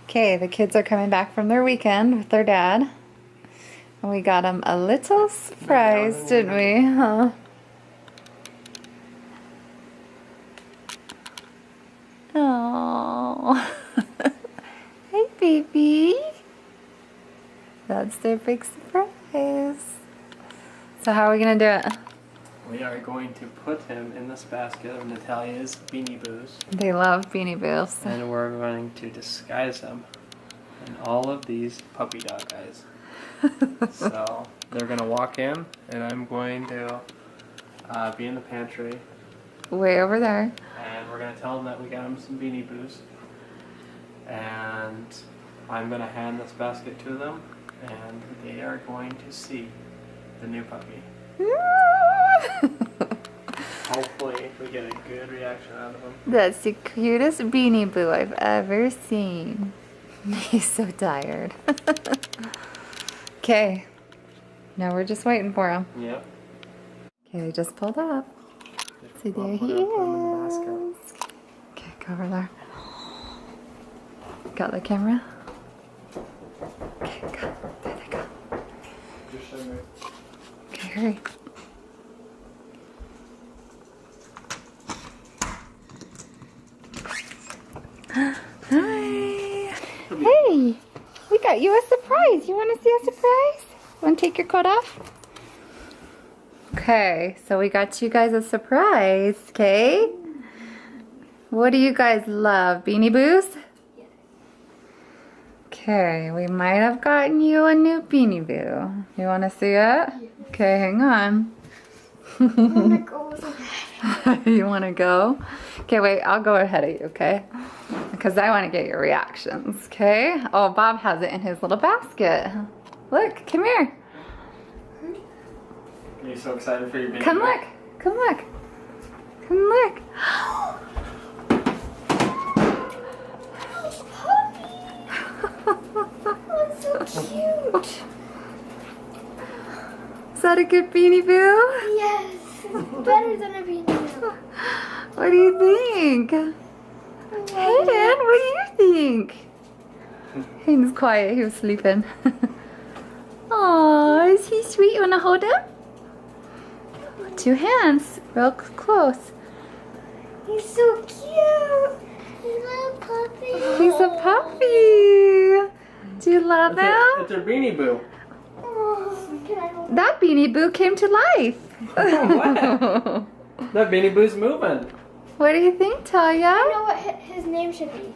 Okay, the kids are coming back from their weekend with their dad. And we got them a little surprise, didn't we? Huh? Oh, hey baby. That's their big surprise. So how are we gonna do it? We are going to put him in this basket of Natalia's Beanie Boos. They love Beanie Boos. And we're going to disguise him in all of these puppy dog eyes. So they're going to walk in, and I'm going to be in the pantry. Way over there. And we're going to tell them that we got him some Beanie Boos. And I'm going to hand this basket to them, and they are going to see the new puppy. Hopefully we get a good reaction out of him. That's the cutest Beanie Boo I've ever seen. He's so tired. Okay, now we're just waiting for him. Yep. Okay, they just pulled up. See, there he is. Okay, go over there. Got the camera? Okay, go. There they go. Just show me. Okay, hurry. Hi. Hey, we got you a surprise. You want to see a surprise? Want to take your coat off? Okay, so we got you guys a surprise, okay? What do you guys love? Beanie Boos? Okay, we might have gotten you a new Beanie Boo. You want to see it? Okay, hang on. You want to go? Okay, wait, I'll go ahead of you, okay? Because I want to get your reactions, okay? Oh, Bob has it in his little basket. Look, come here. Are you so excited for your Beanie Come Boo? look. Come look. Come look. That's so cute. Is that a good Beanie Boo? Yes, it's better than a Beanie Boo. What do you think? Hayden, what do you think? Hayden's quiet. He was sleeping. Aw, is he sweet? You want to hold him? 2 hands, real close. He's so cute. He's a puppy. He's a puppy. Do you love him? It's a Beanie Boo. Oh, can I hold him? That Beanie Boo came to life. What? That Beanie Boo's moving. What do you think, I Talia? know what his name should be.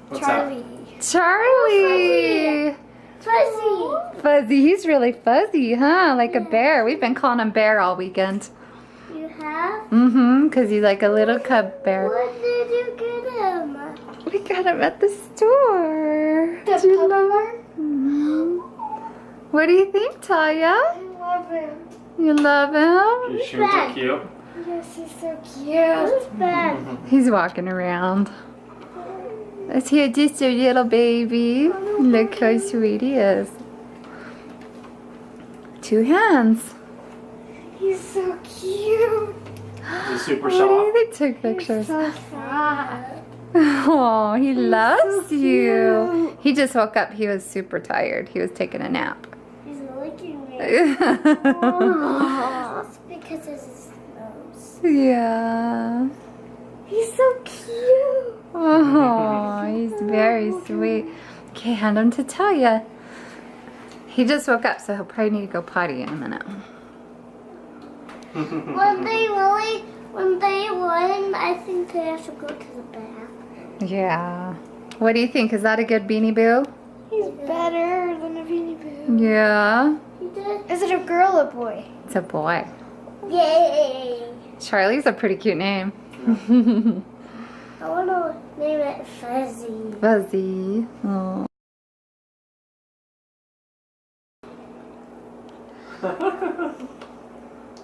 What's Charlie. Charlie. Fuzzy. Fuzzy. He's really fuzzy, huh? Like a bear. We've been calling him Bear all weekend. You have? Mm-hmm, because he's like a little cub bear. What did you get him? We got him at the store. The Do you puppy love one? him? What do you think, Talia? I love him. You love him? Your shoes are cute. Yes, he's so cute. Who's Ben? He's walking around. Is he just a little baby? Look how sweet he is. 2 hands. He's so cute. He's super What do soft. you think? Take pictures. So fat. Oh, he loves so you. cute. He just woke up. He was super tired. He was taking a nap. He's licking me. Yeah. It's because of his nose. He's so cute. Oh, he's very sweet. Okay, hand him to Talia. He just woke up, so he'll probably need to go potty in a minute. When they win, I think they have to go to the bath. Yeah. What do you think? Is that a good Beanie Boo? He's better than a Beanie Boo. Yeah. He did. Is it a girl or boy? It's a boy. Yay! Charlie's a pretty cute name. I want to name it Fuzzy. Fuzzy. Oh.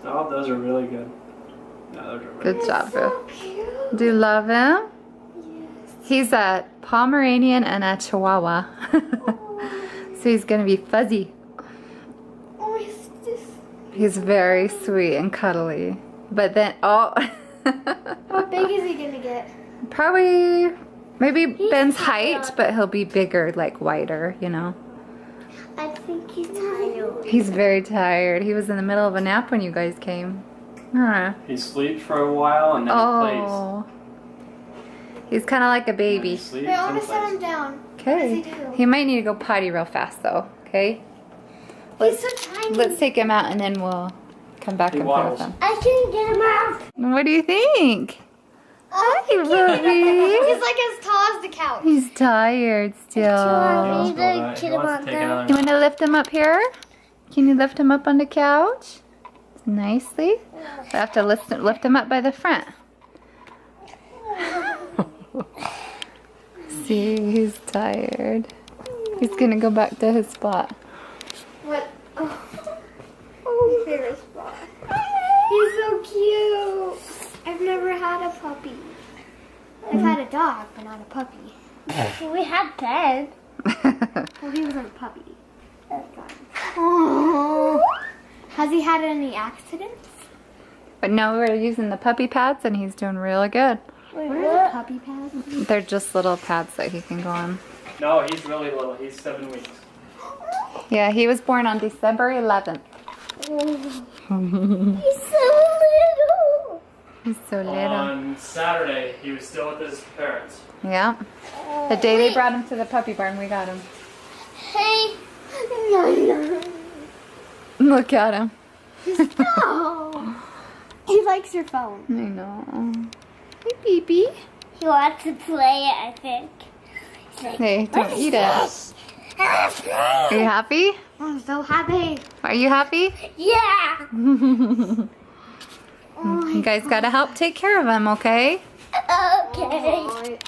Oh, those are really good. Yeah, those are really Good job, Boo. So cute. Do you love him? Yes. He's a Pomeranian and a Chihuahua. So he's going to be fuzzy. Oh, he's just... He's very sweet and cuddly. But then, oh. How big is he going to get? Probably Maybe Ben's tired. height, but he'll be bigger, like wider, you know. I think he's tired. He's very tired. He was in the middle of a nap when you guys came. Huh. He sleeps for a while and then Oh. He's kind of like a he plays. baby. He sleeps Wait, I want and to set plays. him down. Okay. What does he do? He might need to go potty real fast though. Okay. He's so tiny. Let's take him out and then we'll come back He and play with waddles. him. I can get him out. What do you think? Hi, He's Ruby. like as tall as the couch. He's tired still. He Sure. wants to Need go to back. He get him wants on to take there. another You want to lift him up here? Can you lift him up on the couch? Nicely. I have to lift him up by the front. See, he's tired. He's gonna go back to his spot. What? Oh, favorite spot. He's so cute. I've never had a puppy. I've had a dog, but not a puppy. We had Ben. Well, he wasn't a puppy. Oh. Has he had any accidents? But no, we're using the puppy pads and he's doing really good. Wait, what are the puppy pads? They're just little pads that he can go on. No, he's really little. He's 7 weeks. Yeah, he was born on December 11th. He's so little. He's so little. On Saturday, he was still with his parents. Yeah. The day they brought him to the puppy barn, we got him. Hey. No. Look at him. No. He likes your phone. I know. Hey, baby. He wants to play it, I think. He's like, Hey, don't eat it. Are you happy? I'm so happy. Are you happy? Yeah. You guys gotta help take care of him, okay? Okay.